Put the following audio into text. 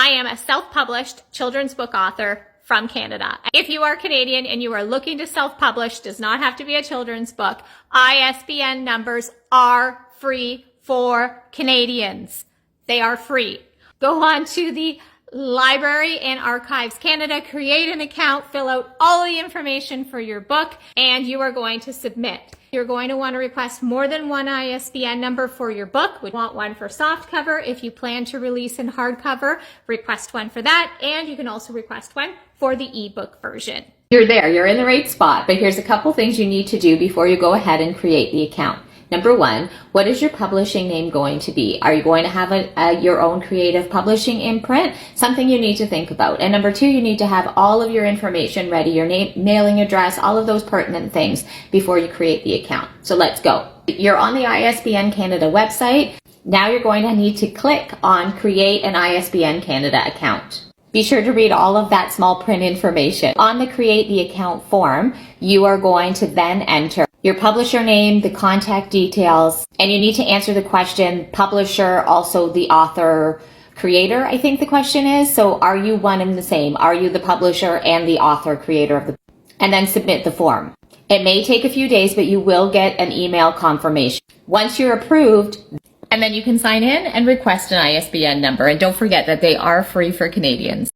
I am a self-published children's book author from Canada. If you are Canadian and you are looking to self-publish, does not have to be a children's book, ISBN numbers are free for Canadians. They are free. Go on to the Library and Archives Canada, create an account, fill out all the information for your book, and you are going to submit. You're going to want to request more than one ISBN number for your book. We want one for softcover. If you plan to release in hardcover, request one for that, and you can also request one for the ebook version. You're there, you're in the right spot, but here's a couple things you need to do before you go ahead and create the account. Number one, what is your publishing name going to be? Are you going to have your own creative publishing imprint? Something you need to think about. And number two, you need to have all of your information ready, your name, mailing address, all of those pertinent things before you create the account. So let's go. You're on the ISBN Canada website. Now you're going to need to click on Create an ISBN Canada account. Be sure to read all of that small print information. On the Create the Account form, you are going to then enter your publisher name, the contact details, and you need to answer the question, publisher, also the author, creator, I think the question is. So are you one and the same? Are you the publisher and the author, creator of the book? And then submit the form. It may take a few days, but you will get an email confirmation. Once you're approved, and then you can sign in and request an ISBN number. And don't forget that they are free for Canadians.